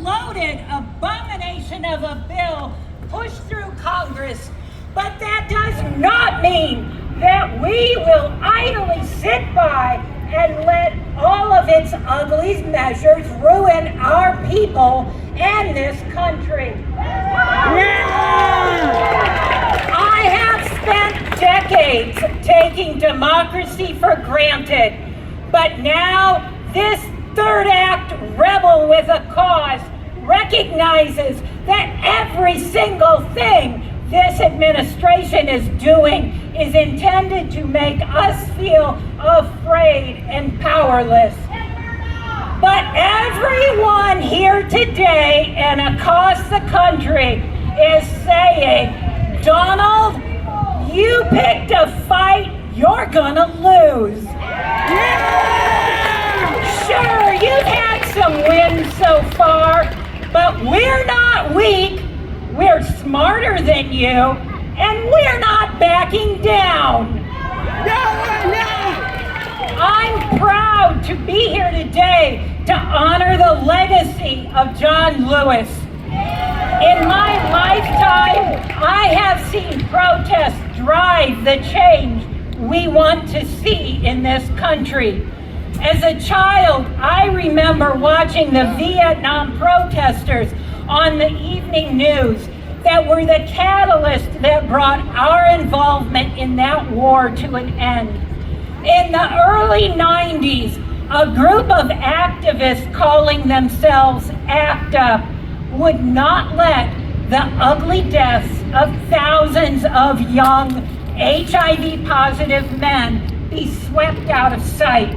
bloated abomination of a bill pushed through Congress. But that does not mean that we will idly sit by and let all of its ugly measures ruin our people and this country. I have spent decades taking democracy for granted, but now this third act rebel with a cause recognizes that every single thing this administration is doing is intended to make us feel afraid and powerless. But everyone here today and across the country is saying, Donald, you picked a fight you're gonna lose. Sure, you've had some wins so far, but we're not weak. We're smarter than you, and we're not backing down. I'm proud to be here today to honor the legacy of John Lewis. In my lifetime, I have seen protests drive the change we want to see in this country. As a child, I remember watching the Vietnam protesters on the evening news that were the catalyst that brought our involvement in that war to an end. In the early 90s, a group of activists calling themselves ACT UP would not let the ugly deaths of thousands of young HIV-positive men be swept out of sight.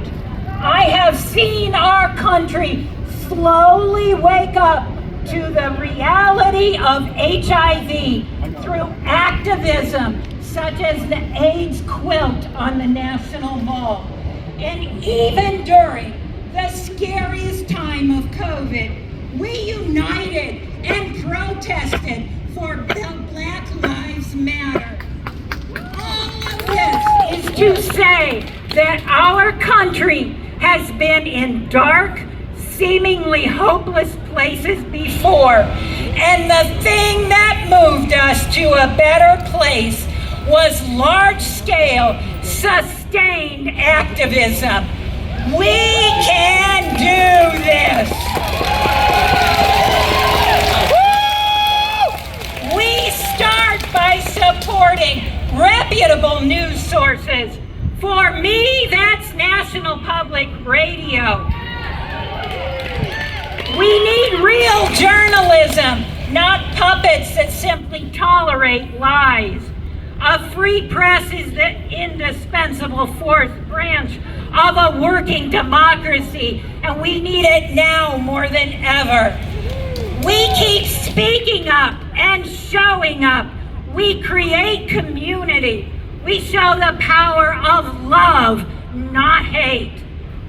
I have seen our country slowly wake up to the reality of HIV through activism such as the AIDS quilt on the National Mall. And even during the scariest time of COVID, we united and protested for Black Lives Matter. All of this is to say that our country has been in dark, seemingly hopeless places before, and the thing that moved us to a better place was large-scale, sustained activism. We can do this. We start by supporting reputable news sources. For me, that's National Public Radio. We need real journalism, not puppets that simply tolerate lies. A free press is the indispensable fourth branch of a working democracy, and we need it now more than ever. We keep speaking up and showing up. We create community. We show the power of love, not hate.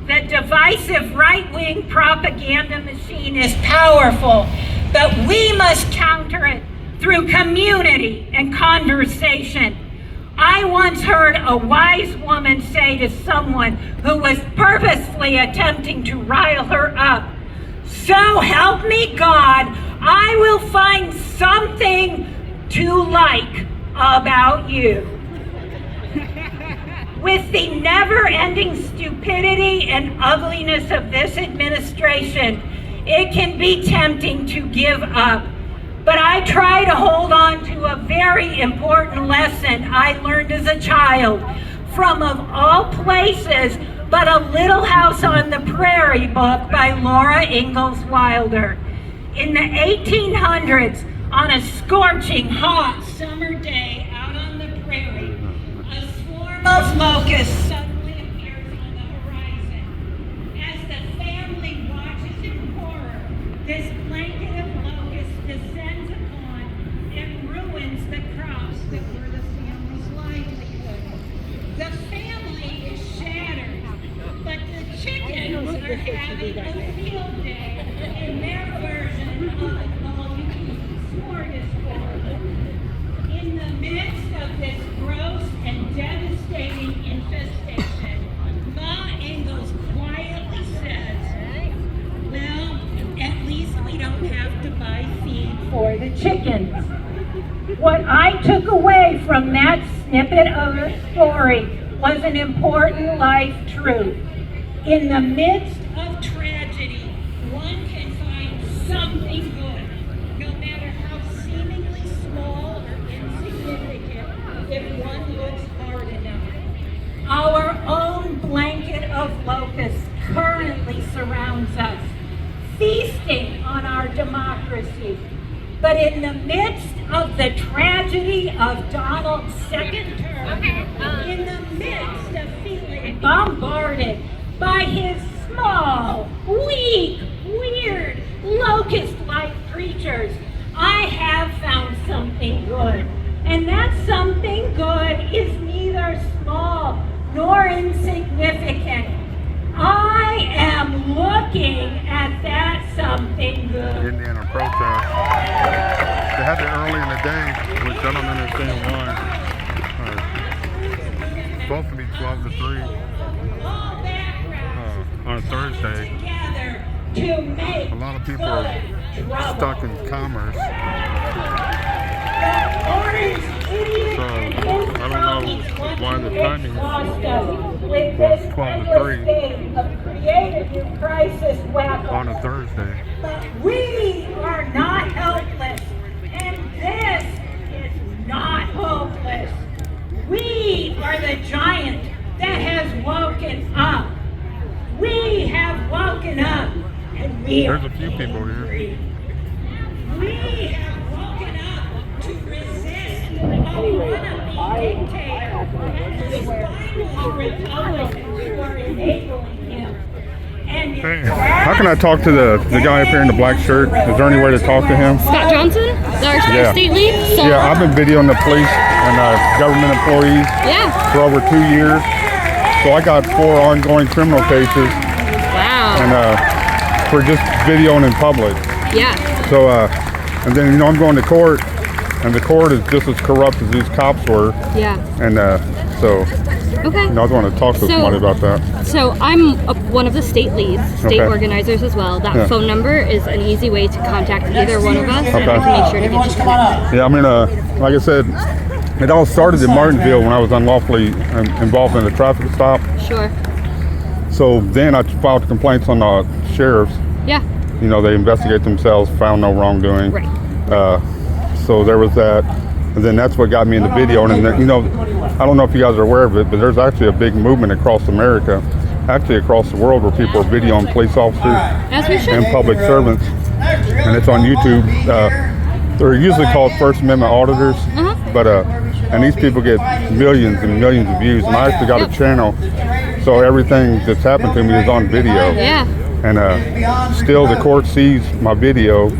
The divisive right-wing propaganda machine is powerful, but we must counter it through community and conversation. I once heard a wise woman say to someone who was purposefully attempting to rile her up, "So help me God, I will find something to like about you." With the never-ending stupidity and ugliness of this administration, it can be tempting to give up. But I try to hold on to a very important lesson I learned as a child from, of all places, but A Little House on the Prairie book by Laura Ingalls Wilder. In the 1800s, on a scorching hot summer day out on the prairie, a swarm of locusts suddenly appears on the horizon. As the family watches in horror, this blanket of locusts descends upon and ruins the crops that were the family's livelihood. The family is shattered, but the chickens are having a field day in their version of an all-you-can-eat smorgasbord. In the midst of this gross and devastating infestation, They're the chickens. What I took away from that snippet of a story was an important life truth. In the midst of tragedy, one can find something good, no matter how seemingly small or insignificant, if one looks hard enough. Our own blanket of locusts currently surrounds us, feasting on our democracy. But in the midst of the tragedy of Donald's second term, in the midst of feeling bombarded by his small, weak, weird, locust-like creatures, I have found something good. And that something good is neither small nor insignificant. I am looking at that something good. Indiana protest. They had it early in the day, which I don't understand why. It's supposed to be 12 to 3 on a Thursday. A lot of people are stuck in commerce. So I don't know why the timing was 12 to 3 on a Thursday. But we are not helpless, and this is not hopeless. We are the giant that has woken up. We have woken up, and we There's a few people here. We have woken up to resist a wannabe dictator and the spineless Republicans who are enabling him. Hey, how can I talk to the guy up here in the black shirt? Is there any way to talk to him? Scott Johnson, our state lead. So, yeah, I've been videoing the police and government employees for over 2 years. So I got 4 ongoing criminal cases. Wow. And for just videoing in public. Yeah. So, and then, I'm going to court, and the court is just as corrupt as these cops were. Yeah. And so, okay. I was want to talk to somebody about that. So I'm one of the state leads, state organizers as well. That phone number is an easy way to contact either one of us, and we can make sure to get you connected. Yeah, I mean, like I said, it all started in Martinsville when I was unlawfully involved in a traffic stop. Sure. So then I filed complaints on the sheriffs. Yeah. They investigate themselves, found no wrongdoing. Right. So there was that. And then that's what got me into video. And then, I don't know if you guys are aware of it, but there's actually a big movement across America, actually across the world, where people are videoing police officers and public servants. And it's on YouTube. They're usually called First Amendment auditors, but and these people get millions and millions of views. And I actually got a channel, so everything that's happened to me is on video. Yeah. And still the court sees my video,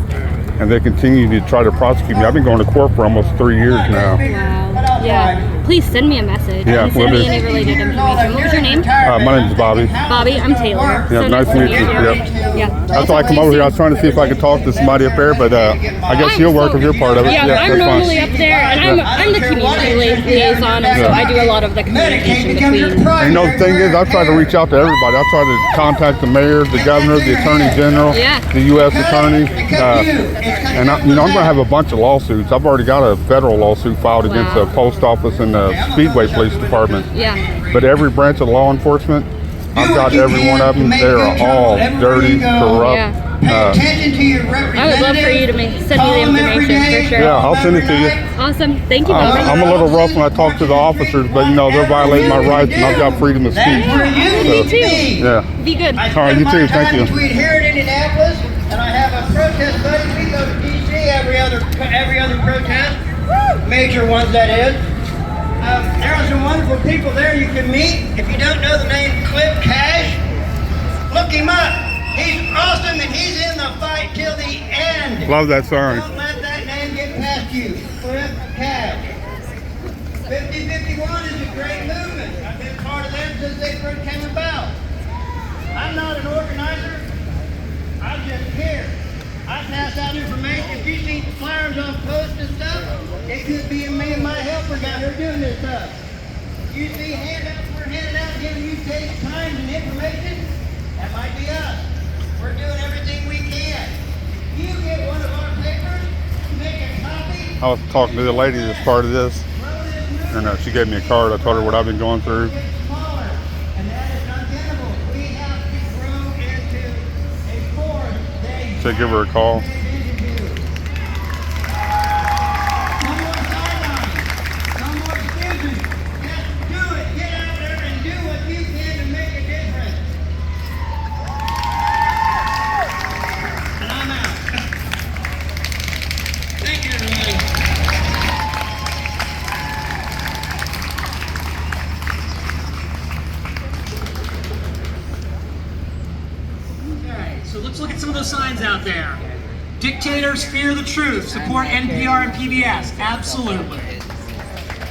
and they continue to try to prosecute me. I've been going to court for almost 3 years now. Wow. Yeah. Please send me a message. Yeah, send me any related information. What was your name? My name is Bobby. Bobby, I'm Taylor. Yeah, so nice to meet you. Yeah. That's why I come over here. I was trying to see if I could talk to somebody up there, but I guess you'll work if you're part of it. Yeah, I'm normally up there, and I'm the community liaison, and so I do a lot of the communication between. And the thing is, I try to reach out to everybody. I try to contact the mayor, the governor, the attorney general, the U.S. attorney, and I'm going to have a bunch of lawsuits. I've already got a federal lawsuit filed against the post office and the Speedway Police Department. Yeah. But every branch of law enforcement, I've got every one of them. They are all dirty, corrupt. I would love for you to send me the information for sure. Yeah, I'll send it to you. Awesome. Thank you, Bobby. I'm a little rough when I talk to the officers, but they're violating my rights, and I've got freedom of speech. Me too. Yeah. Be good. All right, you too. Thank you. Here in Indianapolis, and I have a protest buddy. We go to DC every other protest, major ones that is. There are some wonderful people there you can meet. If you don't know the name Cliff Cash, look him up. He's awesome, and he's in the fight till the end. Love that song. Don't let that name get past you. Cliff Cash. 5051 is a great movement. I've been part of that since they first came about. I'm not an organizer. I'm just here. I pass out information. If you see flyers on posts and stuff, it could be me and my helper down here doing this stuff. You see handouts we're handing out, giving you dates, times, and information, that might be us. We're doing everything we can. You get one of our papers, make I was talking to the lady that's part of this, and she gave me a card. I told her what I've been going through. Smaller, and that is untenable. We have to grow into a force that So give her a call. no more sidelines, no more excuses. Just do it. Get out there and do what you can to make a difference. And I'm out. Thank you, everybody. Okay, so let's look at some of those signs out there. Dictators fear the truth. Support NPR and PBS. Absolutely.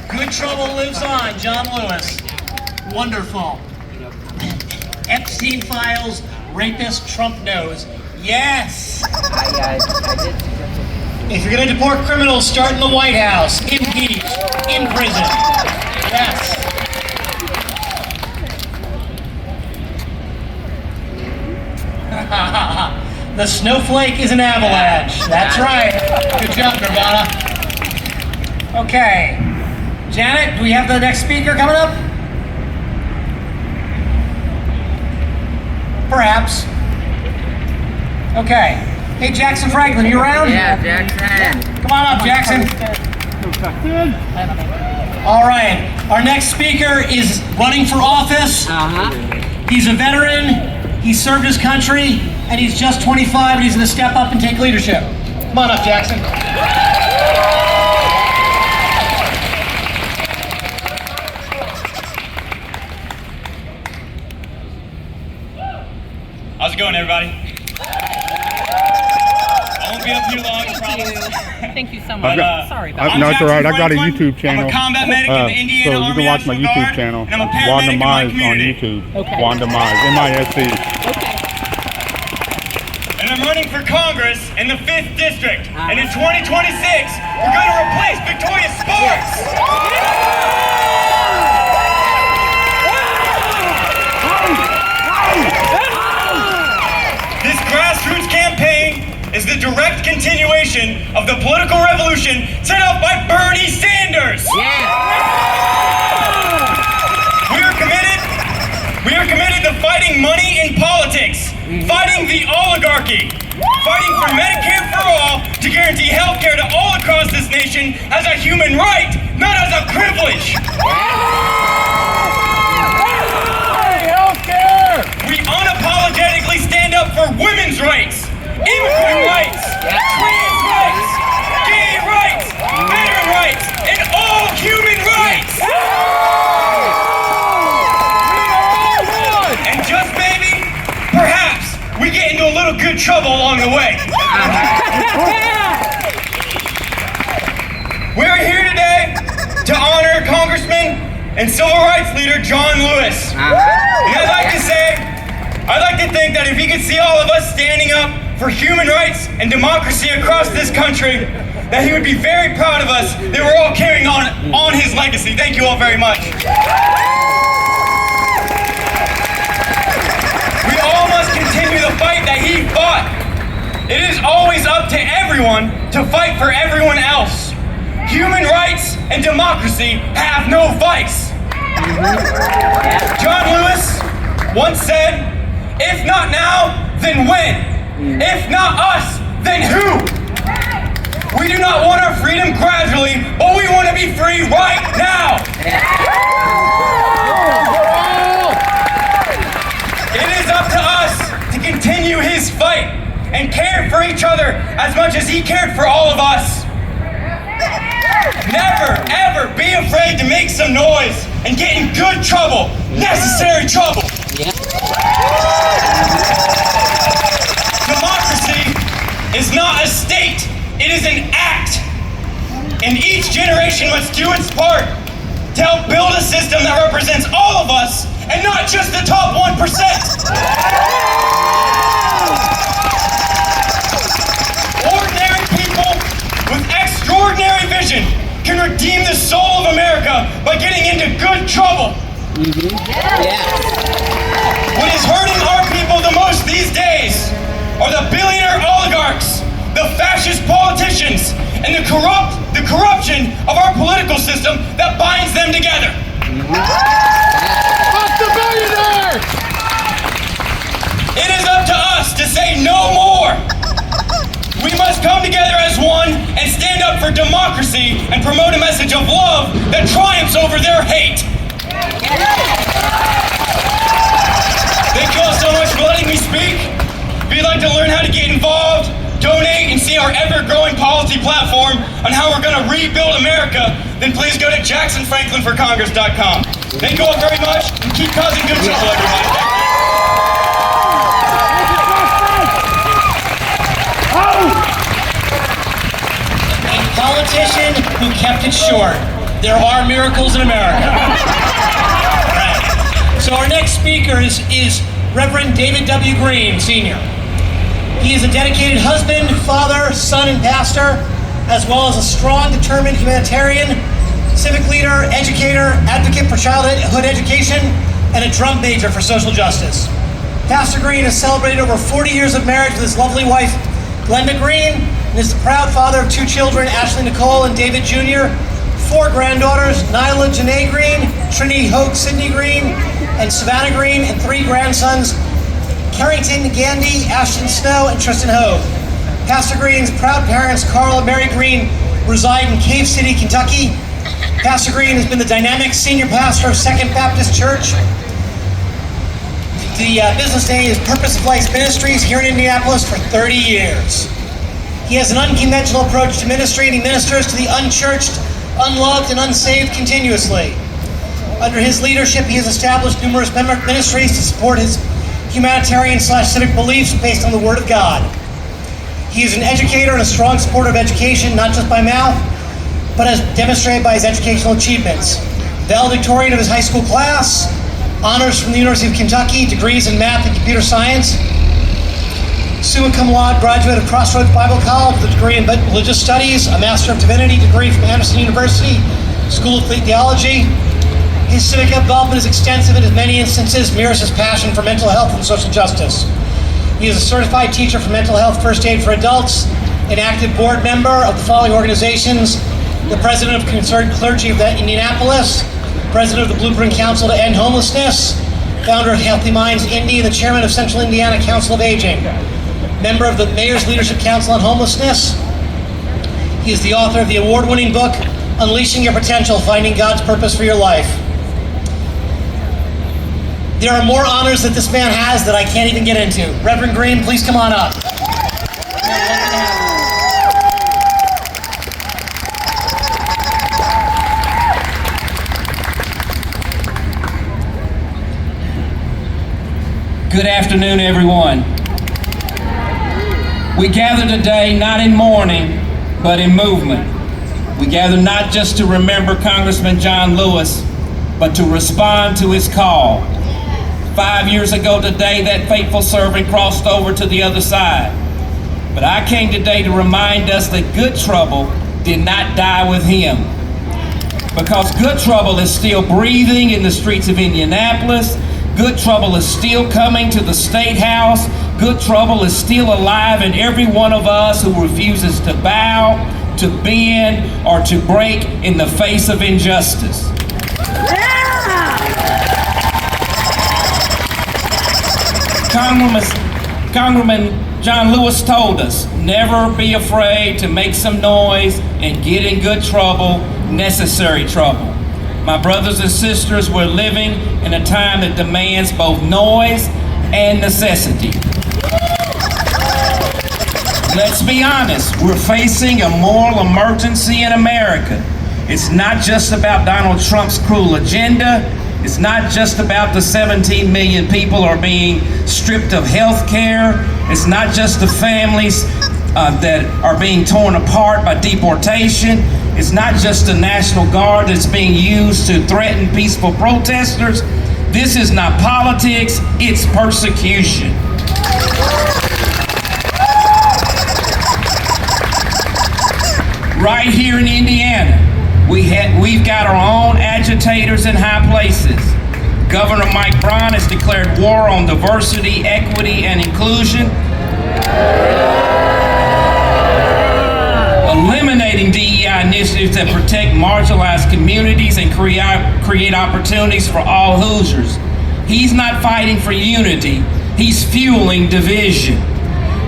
Good trouble lives on. John Lewis. Wonderful. Epstein files. Rapist Trump knows. Yes. If you're going to deport criminals, start in the White House. Impeach. In prison. Yes. The snowflake is an avalanche. That's right. Good job, Nirvana. Okay. Janet, do we have the next speaker coming up? Perhaps. Okay. Hey, Jackson Franklin, you around? Yeah, Jackson. Come on up, Jackson. All right. Our next speaker is running for office. He's a veteran. He served his country, and he's just 25, and he's going to step up and take leadership. Come on up, Jackson. How's it going, everybody? I won't be up too long, I promise. Thank you so much. Sorry about I'm No, it's all right. I got a Jackson YouTube Franklin. channel. I'm a combat medic in the So Indiana you Army can watch my National YouTube Guard, channel. and I'm a Wanda paramedic in my Mize on community. YouTube. Okay. Wanda Mize, M-I-S-E. Okay. And I'm running for Congress in the 5th District. And in 2026, we're going to replace Victoria Sparks. This grassroots campaign is the direct continuation of the political revolution set up by Bernie Sanders. We are committed to fighting money in politics, fighting the oligarchy, fighting for Medicare for all to guarantee health care to all across this nation as a human right, not as a privilege. We unapologetically stand up for women's rights, immigrant rights, trans rights, gay rights, veteran rights, and all human rights. And just maybe, perhaps, we get into a little good trouble along the way. We're here today to honor Congressman and Civil Rights Leader John Lewis. And I'd like to think that if he could see all of us standing up for human rights and democracy across this country, that he would be very proud of us that we're all carrying on his legacy. Thank you all very much. We all must continue the fight that he fought. It is always up to everyone to fight for everyone else. Human rights and democracy have no vice. John Lewis once said, "If not now, then when? If not us, then who?" We do not want our freedom gradually, but we want to be free right now. It is up to us to continue his fight and care for each other as much as he cared for all of us. Never, ever be afraid to make some noise and get in good trouble, necessary trouble. Democracy is not a state, it is an act. And each generation must do its part to help build a system that represents all of us and not just the top 1%. Ordinary people with extraordinary vision can redeem the soul of America by getting into good trouble. What is hurting our people the most these days are the billionaire oligarchs, the fascist fascist politicians and the corruption of our political system that binds them together. Fuck the billionaires! It is up to us to say no more. We must come together as one and stand up for democracy and promote a message of love that triumphs over their hate. Thank you all so much for letting me speak. If you'd like to learn how to get involved, donate, and see our ever-growing policy platform on how we're going to rebuild America, then please go to JacksonFranklinForCongress.com. Thank you all very much, and keep causing good trouble, everybody. A politician who kept it short. There are miracles in America. Right. So our next speaker is Reverend David W. Green, Sr. He is a dedicated husband, father, son, and pastor, as well as a strong, determined humanitarian, civic leader, educator, advocate for childhood education, and a drum major for social justice. Pastor Green has celebrated over 40 years of marriage with his lovely wife, Glenda Green, and is the proud father of 2 children, Ashley Nicole and David Jr., 4 granddaughters, Nyla Janae Green, Trinity Hoke Sidney Green, and Savannah Green, and 3 grandsons, Carrington Gandy, Ashton Snow, and Tristan Hogue. Pastor Green's proud parents, Carl and Mary Green, reside in Cave City, Kentucky. Pastor Green has been the dynamic senior pastor of Second Baptist Church. The business name is Purpose of Life Ministries here in Indianapolis for 30 years. He has an unconventional approach to ministry, and he ministers to the unchurched, unloved, and unsaved continuously. Under his leadership, he has established numerous ministries to support his humanitarian/civic beliefs based on the Word of God. He is an educator and a strong supporter of education, not just by mouth, but as demonstrated by his educational achievements. Valedictorian of his high school class, honors from the University of Kentucky, degrees in math and computer science, summa cum laude graduate of Crossroads Bible College with a degree in religious studies, a Master of Divinity degree from Anderson University, School of Theology. His civic involvement is extensive and in many instances mirrors his passion for mental health and social justice. He is a certified teacher for mental health first aid for adults, an active board member of the following organizations: the president of Concerned Clergy of Indianapolis, president of the Blueprint Council to End Homelessness, founder of Healthy Minds Indy, and the chairman of Central Indiana Council of Aging, member of the Mayor's Leadership Council on Homelessness. He is the author of the award-winning book, Unleashing Your Potential, Finding God's Purpose for Your Life. There are more honors that this man has that I can't even get into. Reverend Green, please come on up. Good afternoon, everyone. We gather today not in mourning, but in movement. We gather not just to remember Congressman John Lewis, but to respond to his call. 5 years ago today, that faithful servant crossed over to the other side. But I came today to remind us that good trouble did not die with him. Because good trouble is still breathing in the streets of Indianapolis. Good trouble is still coming to the State House. Good trouble is still alive in every one of us who refuses to bow, to bend, or to break in the face of injustice. Congressman John Lewis told us, never be afraid to make some noise and get in good trouble, necessary trouble. My brothers and sisters, we're living in a time that demands both noise and necessity. Let's be honest, we're facing a moral emergency in America. It's not just about Donald Trump's cruel agenda. It's not just about the 17 million people who are being stripped of health care. It's not just the families that are being torn apart by deportation. It's not just the National Guard that's being used to threaten peaceful protesters. This is not politics, it's persecution. Right here in Indiana, we've got our own agitators in high places. Governor Mike Brown has declared war on diversity, equity, and inclusion. initiatives that protect marginalized communities and create opportunities for all Hoosiers. He's not fighting for unity, he's fueling division.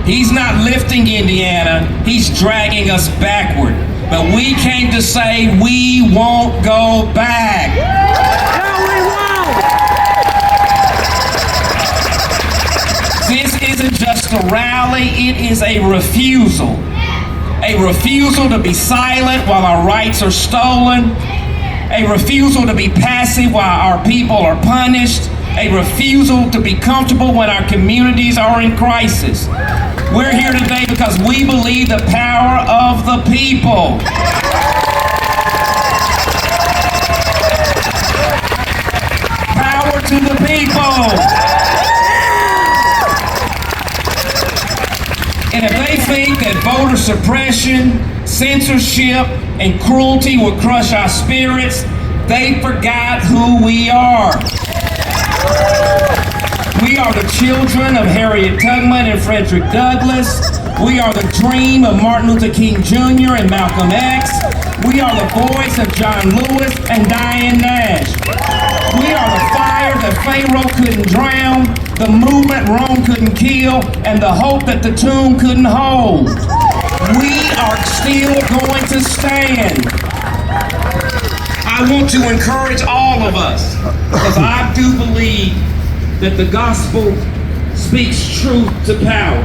He's not lifting Indiana, he's dragging us backward. But we came to say we won't go back. No, we won't! This isn't just a rally, it is a refusal. A refusal to be silent while our rights are stolen. A refusal to be passive while our people are punished. A refusal to be comfortable when our communities are in crisis. We're here today because we believe the power of the people. Power to the people. And if they think that voter suppression, censorship, and cruelty will crush our spirits, they forgot who we are. We are the children of Harriet Tubman and Frederick Douglass. We are the dream of Martin Luther King Jr. and Malcolm X. We are the voice of John Lewis and Diane Nash. We are the fire that Pharaoh couldn't drown, the movement Rome couldn't kill, and the hope that the tomb couldn't hold. We are still going to stand. I want to encourage all of us, because I do believe that the gospel speaks truth to power.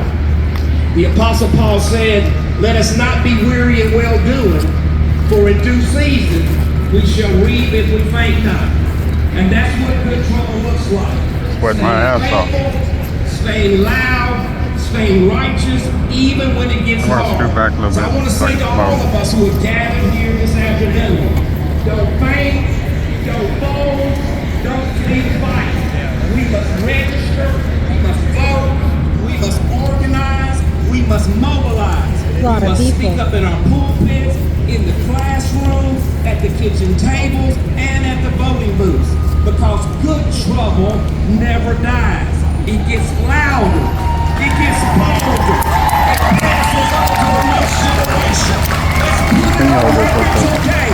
The Apostle Paul said, "Let us not be weary in well-doing, for in due season we shall reap if we faint not." And that's what good trouble looks like. Sweat my ass off. Staying loud, staying righteous, even when it gets I'm gonna hard. scoot back a little So I bit. want to say to all of us who have gathered here this afternoon, don't faint, don't fold, don't leave fight. We must register, we must vote, we must organize, we must mobilize. We must speak up in our pulpits, in the classrooms, at the kitchen tables, and at the voting booths. Because good trouble never dies. It gets louder, it gets bolder, it passes on to a new generation. Let's put it on record today.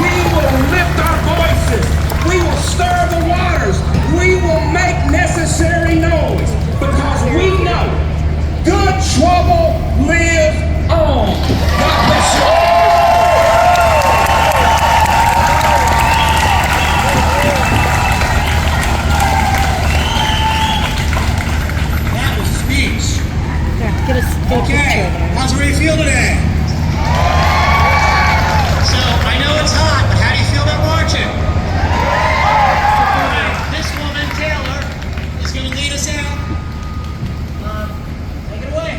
We will lift our voices. We will stir the waters. We will make necessary noise because we know good trouble lives on. God bless you. That was a speech. Get a still Okay, picture there. how's everybody feel today? So, I know it's hot, but how do you feel about marching? This woman, Taylor, is going to lead us out. Take it away.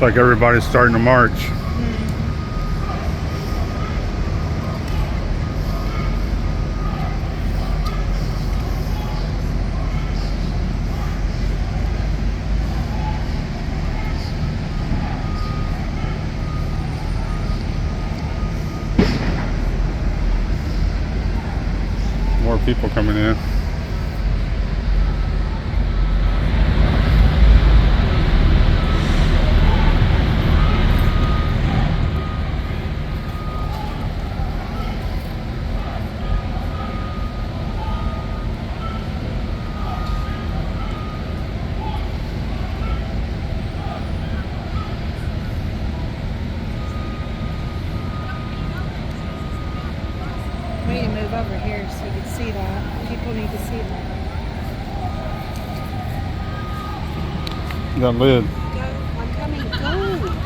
Looks like everybody's starting to march. More people coming in. We need to move over here so you can see that. People need to see that. That lid. Go. I'm coming. Go.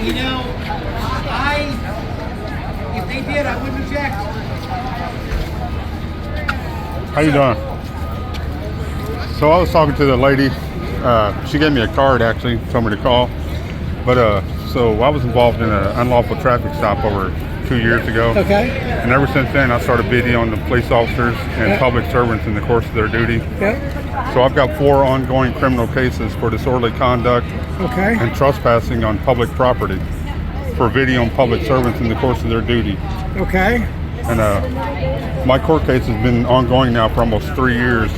You know, if they did, I wouldn't object. How you doing? So I was talking to the lady. She gave me a card actually, told me to call. But so I was involved in an unlawful traffic stop over 2 years ago. Okay. And ever since then, I started videoing the police officers and public servants in the course of their duty. Yeah. So I've got 4 ongoing criminal cases for disorderly conduct Okay. and trespassing on public property for videoing public servants in the course of their duty. Okay. And my court case has been ongoing now for almost 3 years,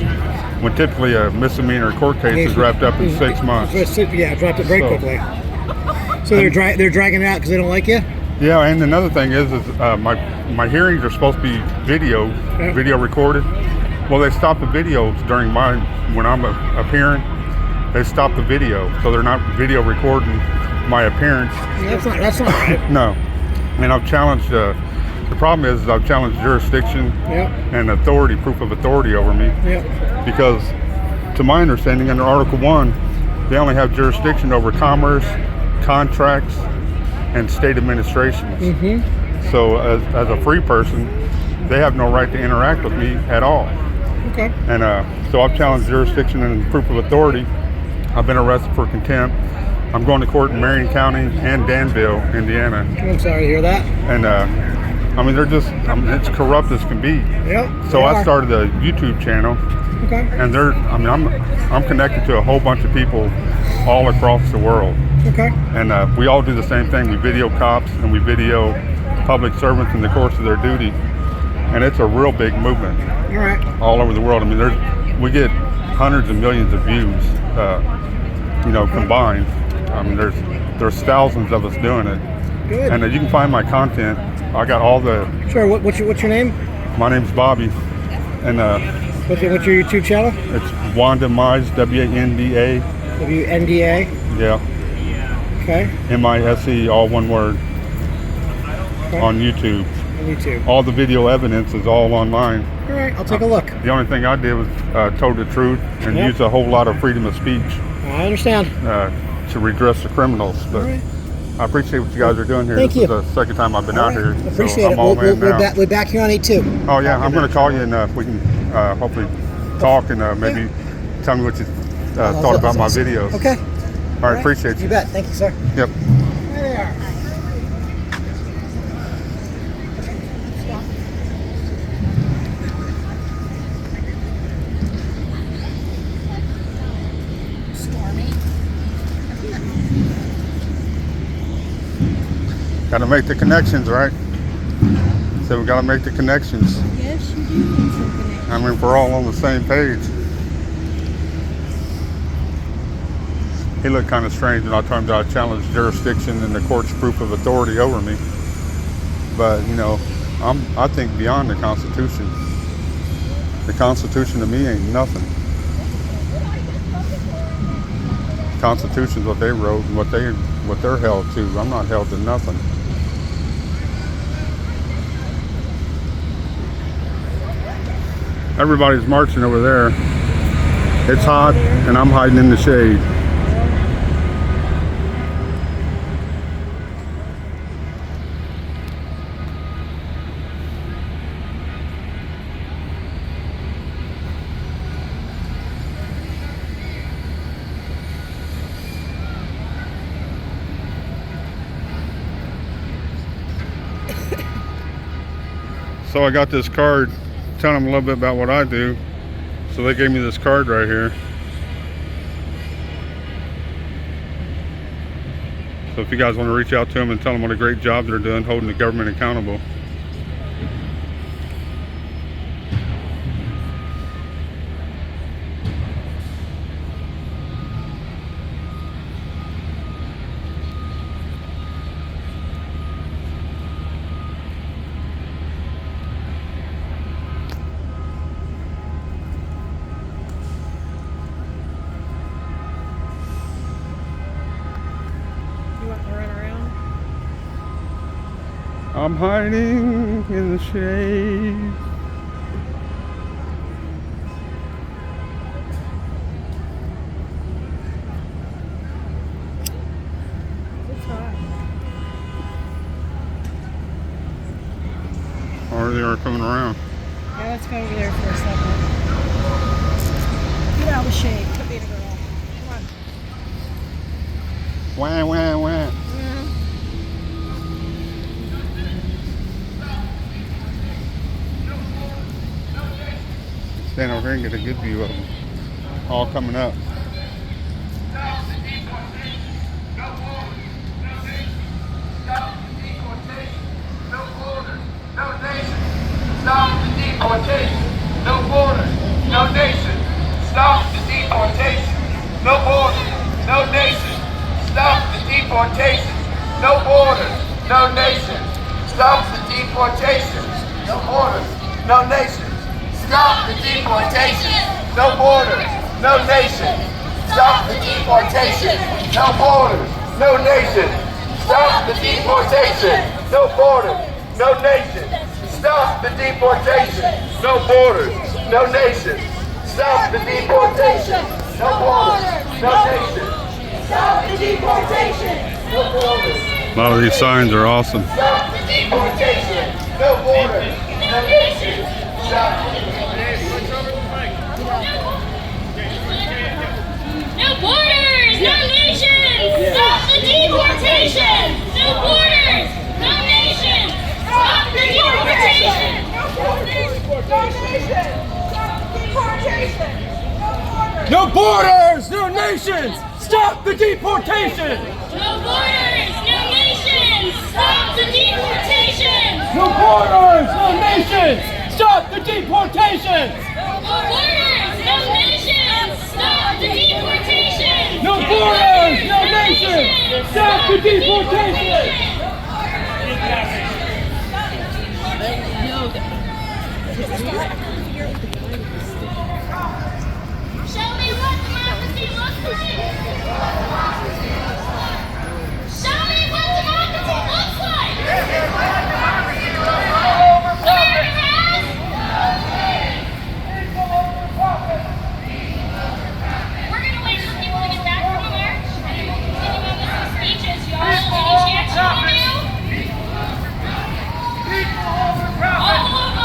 when typically a misdemeanor court case is wrapped up in 6 months. Yeah, dropped it very So- quickly. So they're dragging it out because they don't like you? Yeah, and another thing is my hearings are supposed to be video recorded. Well, they stop the videos during when I'm appearing. They stop the video, so they're not video recording my appearance. That's not right. No, and I've challenged. The problem is I've challenged jurisdiction and authority, proof of authority over me. Yeah. Because, to my understanding, under Article 1, they only have jurisdiction over commerce, contracts, and state administrations. Mm-hmm. So as a free person, they have no right to interact with me at all. Okay. And so I've challenged jurisdiction and proof of authority. I've been arrested for contempt. I'm going to court in Marion County and Danville, Indiana. I'm sorry to hear that. And I mean, it's corrupt as can be. Yep. So I started a YouTube channel. Okay. And I'm connected to a whole bunch of people all across the world. Okay. And we all do the same thing. We video cops and we video public servants in the course of their duty. And it's a real big movement. All right. All over the world. I mean, we get hundreds of millions of views, combined. I mean, there's thousands of us doing it. Good. And you can find my content. I got all the. Sure. What's your name? My name's Bobby, and What's your YouTube channel? it's Wanda Mize, WNDA. WNDA. Yeah. Okay. MISE, all one word. Okay. On YouTube. On YouTube. All the video evidence is all online. All right. I'll take a look. The only thing I did was told the truth and used a whole lot of freedom of speech I understand. to redress the criminals. But right. I appreciate what you guys are doing here. Thank This you. is the second time I've been out here. Appreciate so it. I'm all in now. We're back here on 8-2. Oh yeah, I'm going to call you and we can hopefully talk and maybe tell me what you thought about my videos. Okay. All right, appreciate you. You bet. Thank you, sir. Yep. There they are. Got to make the connections, right? So we got to make the connections. Yes, you do need some connections. I mean, if we're all on the same page. He looked kind of strange when I told him that I challenged jurisdiction and the court's proof of authority over me. But, you know, I think beyond the Constitution. The Constitution to me ain't nothing. The Constitution's what they wrote and what they're held to. I'm not held to nothing. Everybody's marching over there. It's hot and I'm hiding in the shade. So I got this card telling them a little bit about what I do. So they gave me this card right here. So if you guys want to reach out to them and tell them what a great job they're doing holding the government accountable. I'm hiding in the shade. It's hot. Or they are coming around. Yeah, let's go over there for a second. Get out of the shade. Quit being a girl. Come on. Wah, wah, wah. Stand over here and get a good view of them all coming up. Stop the deportation. No borders, no nation. Stop the deportation. No borders, no nation. Stop the deportation. No borders, no nation. Stop the deportation. No borders, no nation. Stop the deportation. No borders, no nation. Stop the deportation. No borders, no nation. Stop the deportation. No borders, no nation. Stop the deportation. No borders, no nation. Stop the deportation. No borders, no nation. Stop the deportation. No borders, no nation. Stop the deportation. No borders. A lot of these signs are awesome. Stop the deportation. No borders, no nation. Stop the deportation. No borders, no nations! Stop the deportation! No borders, no nations! Stop the deportation! No borders, no nations! Stop the deportation! No borders, no nations! Stop the deportation! No borders, no nations! Stop the deportation! No borders, no nations! Stop the deportation! No borders, no nations! Stop the deportation! No borders, no nations! Stop the deportation! Show me what democracy looks like! Show me what democracy looks like! America has! We're gonna wait for people to get back from the march, and then we'll continue on with some speeches. Y'all have any chance you wanna do? All of them!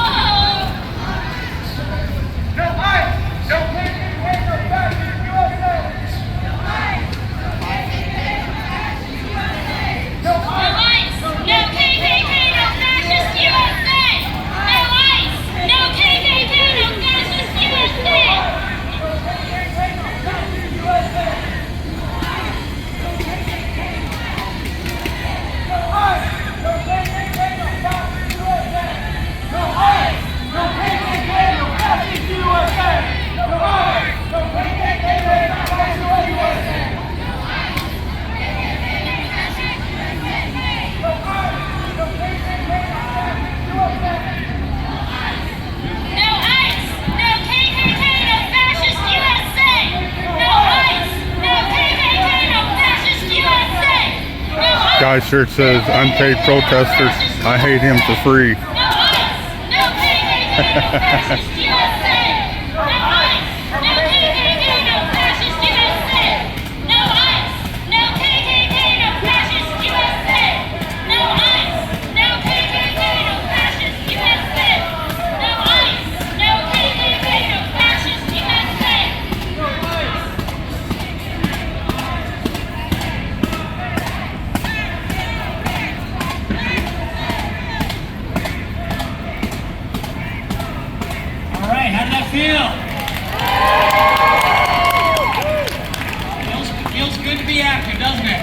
Guy's shirt says, unpaid protesters, I hate him for free. No fascist USA! No ICE! No KKK! No fascist USA! No ICE! No KKK! No fascist USA! No ICE! No KKK! No fascist USA! No ICE! No KKK! No fascist USA! All right, how did that feel? Feels good to be active, doesn't it?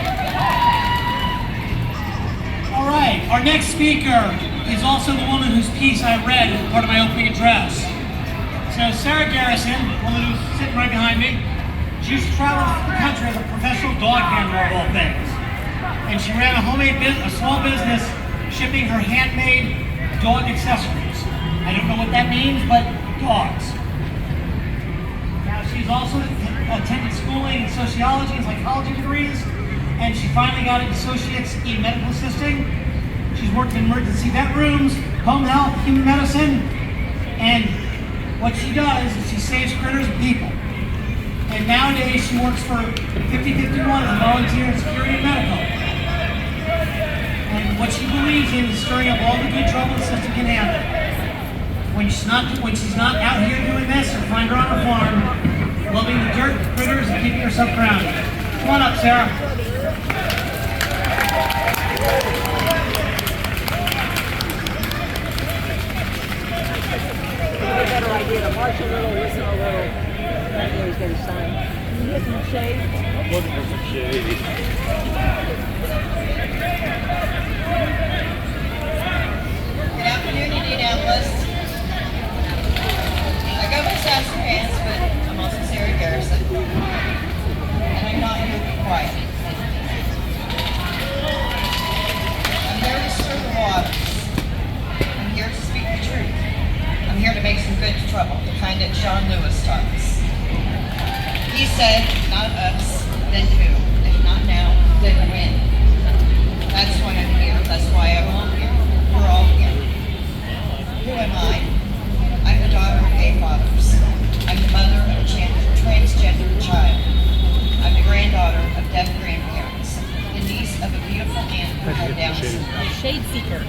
All right, our next speaker is also the woman whose piece I read as part of my opening address. So Sarah Garrison, the woman who's sitting right behind me, she used to travel the country as a professional dog handler of all things. And she ran a small business shipping her handmade dog accessories. I don't know what that means, but dogs. Now she's also attended schooling in sociology and psychology degrees, and she finally got an associate's in medical assisting. She's worked in emergency vet rooms, home health, human medicine, and what she does is she saves critters and people. And nowadays she works for 5051 as a volunteer in security and medical. And what she believes in is stirring up all the good trouble the system can handle. When she's not out here doing this, you'll find her on her farm, loving the dirt, the critters, and keeping herself grounded. Come on up, Sarah. Better idea to march a little, listen a little. That's where he's going to sign. Can you get some shade? I'm looking for some shade. Good afternoon, Indianapolis. I go by Sassy Pants, but I'm also Sarah Garrison. And I'm not here to be quiet. I'm here to stir the waters. I'm here to speak the truth. I'm here to make some good trouble, the kind that John Lewis taught us. He said, not us, then who? If not now, then when? That's why I'm here. That's why I'm all here. We're all here. Who am I? I'm the daughter of gay fathers. I'm the mother of a transgender child. I'm the granddaughter of deaf grandparents. The niece of a beautiful aunt who had Down syndrome. Shade seeker.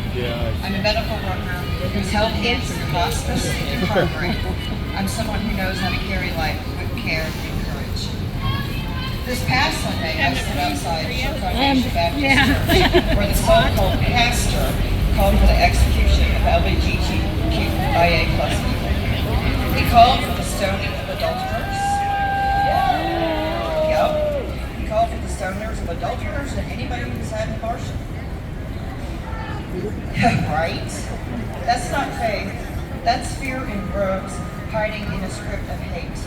I'm a medical worker who's helped kids through hospice and program. I'm someone who knows how to carry life with care and courage. This past Sunday, I stood outside Foundation Baptist Church, where the so-called pastor called for the execution of LGBTQIA+ people. He called for the stoning of adulterers. Yep. He called for the stoners of adulterers and anybody who's had an abortion. Right? That's not faith. That's fear in robes hiding in a script of hate.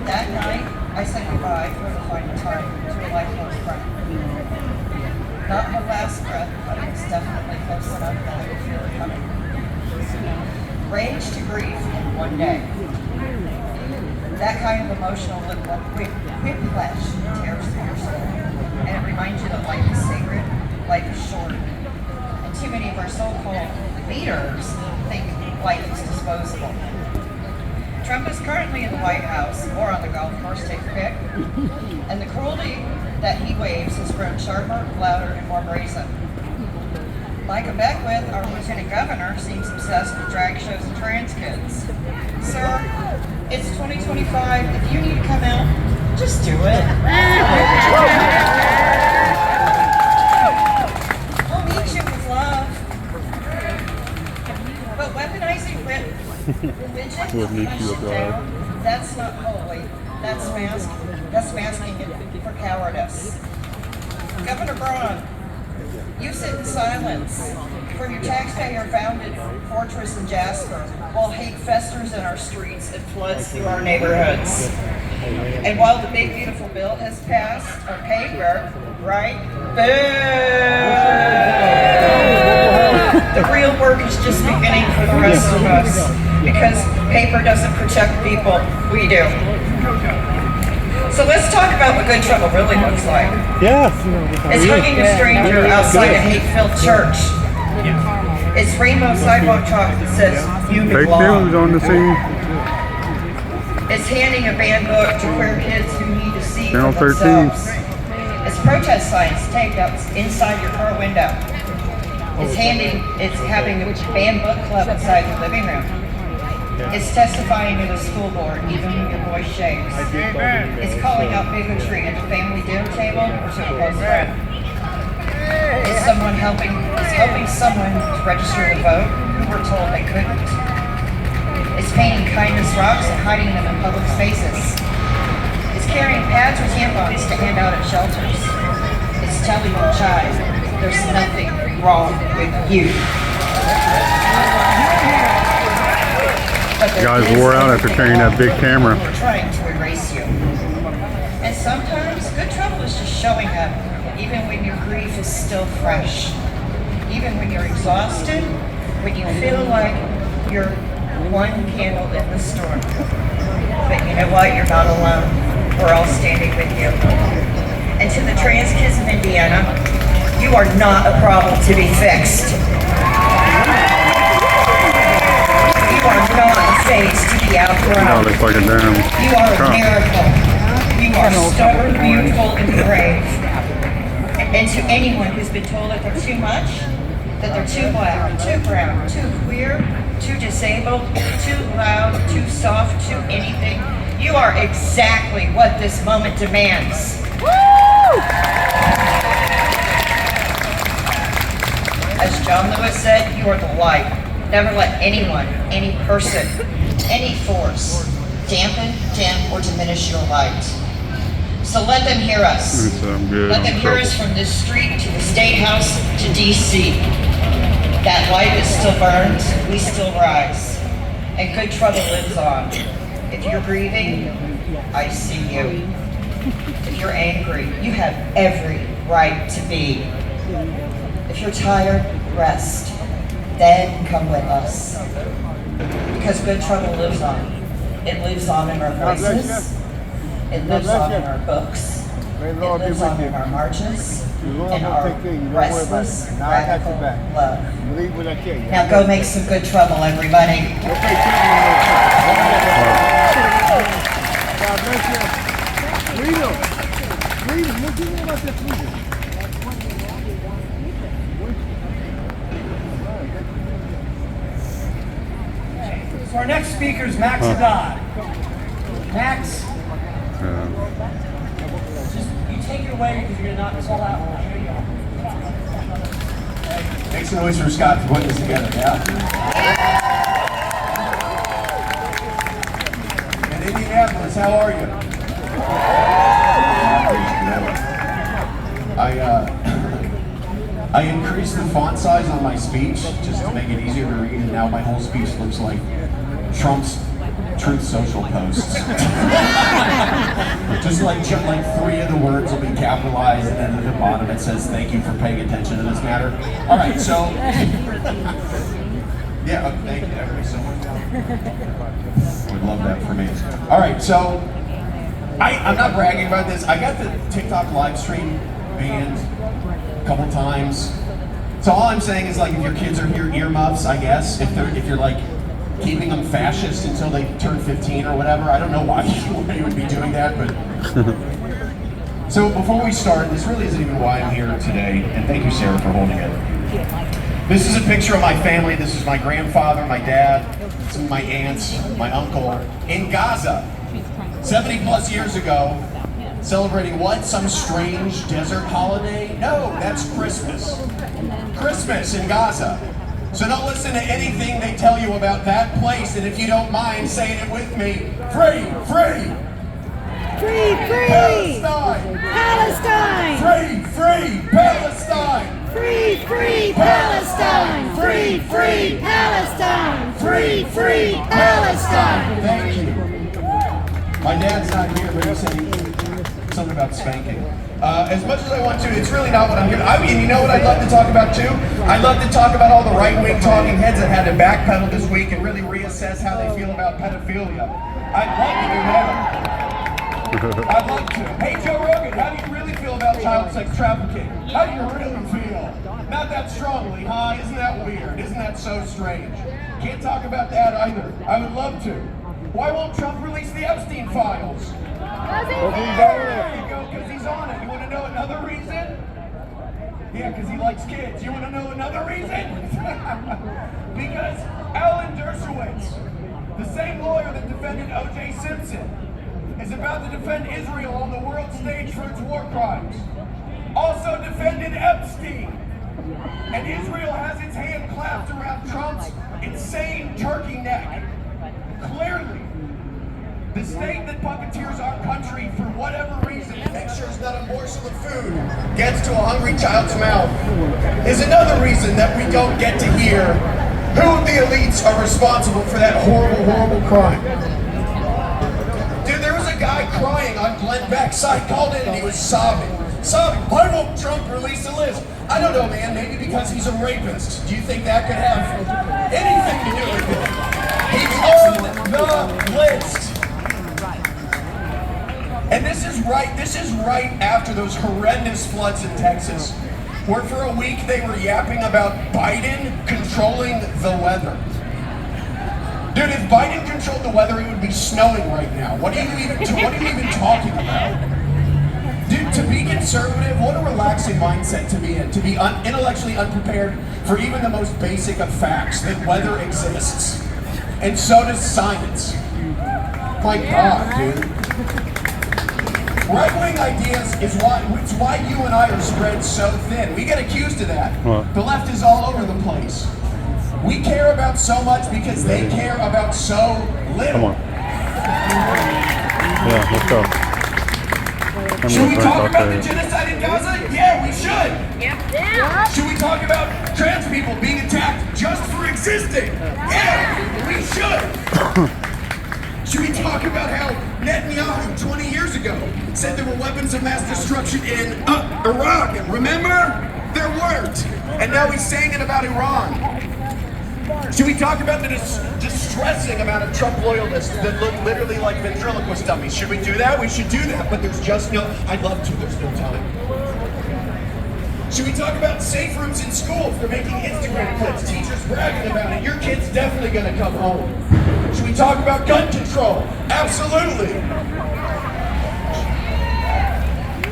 That night, I said goodbye for the final time to a lifelong friend. Not her last breath, but it was definitely close enough that I could feel it coming. Rage to grief in one day. That kind of emotional whiplash tears through your soul, and it reminds you that life is sacred, life is short, and too many of our so-called leaders think life is disposable. Trump is currently in the White House, or on the golf course, take your pick, and the cruelty that he waves has grown sharper, louder, and more brazen. Micah Beckwith, our lieutenant governor, seems obsessed with drag shows and trans kids. Sir, it's 2025. If you need to come out, just do it. We'll meet you with love. But weaponizing religion, that's not holy. That's masking it for cowardice. Governor Braun, you sit in silence from your taxpayer-founded fortress in Jasper while hate festers in our streets and floods through our neighborhoods. And while the big beautiful bill has passed on paper, right? Boo! The real work is just beginning for the rest of us, because paper doesn't protect people, we do. So let's talk about what good trouble really looks like. Yeah. It's hugging a stranger outside a hate-filled church. It's rainbow sidewalk chalk that says, "You Fake belong." news on the scene. It's handing a banned book to queer kids who need to see Channel for 13. themselves. It's protest signs taped up inside your car window. It's having a banned book club inside your living room. It's testifying at a school board, even when your voice shakes. It's calling out bigotry at the family dinner table or to a close friend. It's helping someone to register to vote who were told they couldn't. It's painting kindness rocks and hiding them in public spaces. It's carrying pads or tampons to hand out at shelters. It's telling your child there's nothing wrong with you. The guys wore out after carrying that big camera. They're trying to erase you. And sometimes good trouble is just showing up, even when your grief is still fresh. Even when you're exhausted, when you feel like you're one candle in the storm. But you know what? You're not alone. We're all standing with you. And to the trans kids of Indiana, you are not a problem to be fixed. You are not a phase to be outgrown. Oh, looks like a damn You are a cop. miracle. You are stubborn, beautiful, and brave. And to anyone who's been told that they're too much, that they're too black, too brown, too queer, too disabled, too loud, too soft, too anything, you are exactly what this moment demands. Woo! As John Lewis said, you are the light. Never let anyone, any person, any force dampen, dim, or diminish your light. So let them hear us. Let them hear us from this street to the State House to DC. That light is still burned, we still rise. And good trouble lives on. If you're grieving, I see you. If you're angry, you have every right to be. If you're tired, rest. Then come with us. Because good trouble lives on. It lives on in our voices. It lives on in our books. It lives on in our marches. And our restless, radical love. Now go make some good trouble, everybody. So our next speaker is Max Haddad. Max, just you take it away because you're not call out. Here you go. Make some noise for Scott for putting this together, yeah? And Indianapolis, how are you? I increased the font size on my speech just to make it easier to read, and now my whole speech looks like Trump's Truth Social posts. just like 3 of the words will be capitalized, and then at the bottom it says "Thank you for paying attention to this matter." All right, so yeah, thank you, everybody. So would love that for me. All right, so I'm not bragging about this. I got the TikTok live stream banned a couple times. So all I'm saying is, like, if your kids are here, earmuffs, I guess. If you're like keeping them fascist until they turn 15 or whatever. I don't know why you would be doing that, but. So before we start, this really isn't even why I'm here today, and thank you, Sarah, for holding it. This is a picture of my family. This is my grandfather, my dad, some of my aunts, my uncle, in Gaza, 70 plus years ago, celebrating what? Some strange desert holiday? No, that's Christmas. Christmas in Gaza. So don't listen to anything they tell you about that place, and if you don't mind saying it with me, free, free! Free, free! Palestine! Palestine! Free, free! Palestine! Free, free Palestine! Free, free Palestine! Free, free Palestine! Thank you. My dad's not here, but he's saying something about spanking. As much as I want to, it's really not what I'm here. I mean, you know what I'd love to talk about too? I'd love to talk about all the right-wing talking heads that had to backpedal this week and really reassess how they feel about pedophilia. I'd love to do that. I'd love to. Hey, Joe Rogan, how do you really feel about child sex trafficking? How do you really feel? Not that strongly, huh? Isn't that weird? Isn't that so strange? Can't talk about that either. I would love to. Why won't Trump release the Epstein files? There you go, because he's on it. You want to know another reason? Yeah, because he likes kids. You want to know another reason? Because Alan Dershowitz, the same lawyer that defended O.J. Simpson, is about to defend Israel on the world stage for its war crimes. Also defended Epstein. And Israel has its hand clapped around Trump's insane turkey neck. Clearly, the state that puppeteers our country for whatever reason makes sure not a morsel of food gets to a hungry child's mouth is another reason that we don't get to hear who the elites are responsible for that horrible, horrible crime. Dude, there was a guy crying on Glenn Beck's side, called in and he was sobbing. Why won't Trump release the list? I don't know, man. Maybe because he's a rapist. Do you think that could have anything to do with it? He's on the list. And this is right after those horrendous floods in Texas, where for a week they were yapping about Biden controlling the weather. Dude, if Biden controlled the weather, it would be snowing right now. What are you even talking about? Dude, to be conservative, what a relaxing mindset to be in. To be intellectually unprepared for even the most basic of facts, that weather exists. And so does science. My God, dude. Right-wing ideas it's why you and I are spread so thin. We get accused of that. What? The left is all over the place. We care about so much because they care about so little. Come on. Yeah, let's go. Should we talk about the genocide in Gaza? Yeah, we should. Yeah. Should we talk about trans people being attacked just for existing? Yeah, we should. Should we talk about how Netanyahu 20 years ago said there were weapons of mass destruction in Iraq? And remember? There weren't. And now he's saying it about Iran. Should we talk about the distressing amount of Trump loyalists that look literally like ventriloquist dummies? Should we do that? We should do that, but there's just no... I'd love to, there's no time. Should we talk about safe rooms in school for making Instagram clips? Teachers bragging about it. Your kid's definitely going to come home. Should we talk about gun control? Absolutely.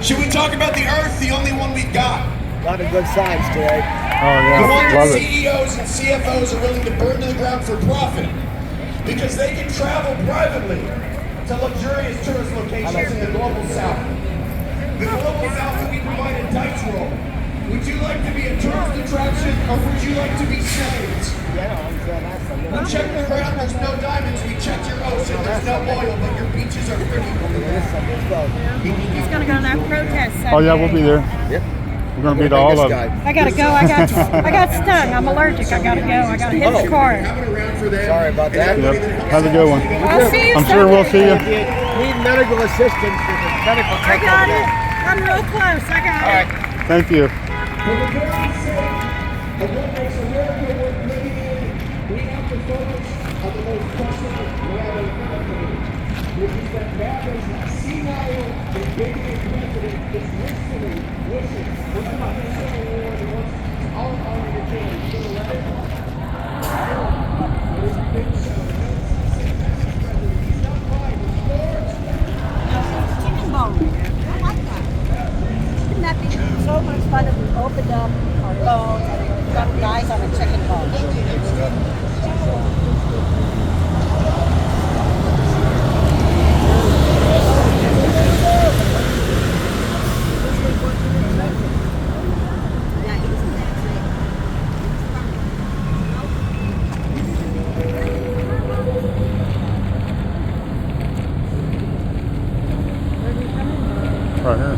Should we talk about the earth, the only one we've got? A lot of good signs today. Oh, yeah. The one that Love it. CEOs and CFOs are willing to burn to the ground for profit because they can travel privately to luxurious tourist locations in the global south. The global south that we provide a dice roll. Would you like to be a tourist attraction or would you like to be saved? We check the ground, there's no diamonds. We check your ocean, there's no oil, but your beaches are pretty. He's going to go to that protest Sunday. Oh yeah, we'll be there. Yep. We're gonna be to all of them. I gotta go. I got stung. I'm allergic. I gotta go. I gotta hit the car. Sorry about that. Yep. Have a good one. I'll see you I'm sure we'll see you. Need medical assistance with the medical I got it. I'm real close. I got it. All right. Thank you. So much fun if we opened up our phones and got guys on a chicken bone. Right here.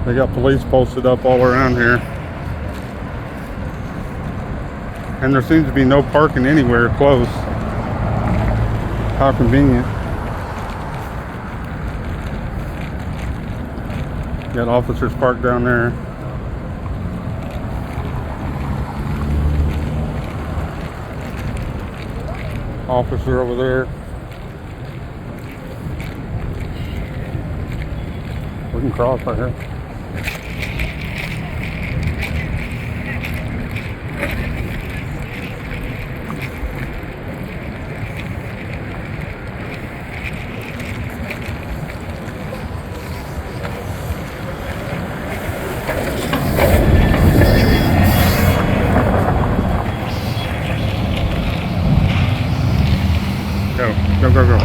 They got police posted up all around here. And there seems to be no parking anywhere close. How convenient. Got officers parked down there. Officer over there. We can cross right here. Go, go, go.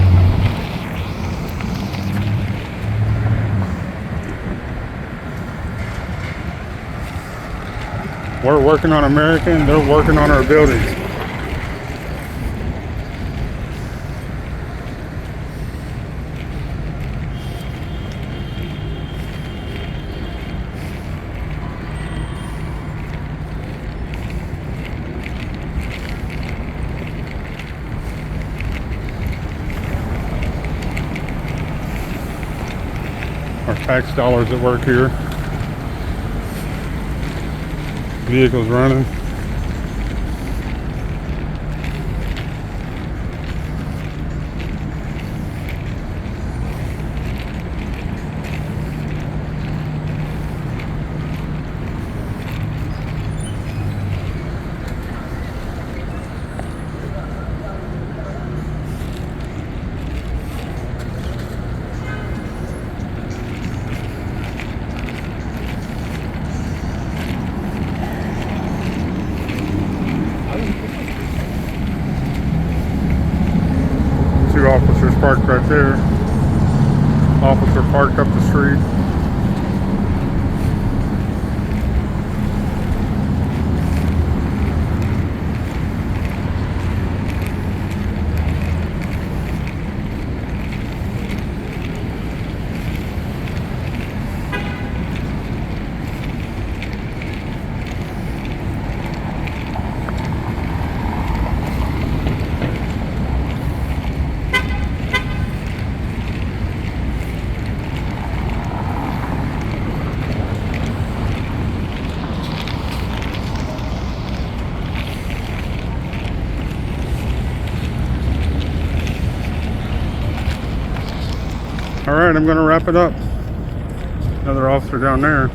We're working on America and they're working on our buildings. Our tax dollars at work here. Vehicles running. Two officers parked right there. Officer parked up the street. All right, I'm gonna wrap it up. Another officer down there.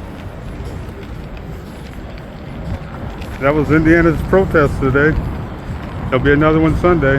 That was Indiana's protest today. There'll be another one Sunday.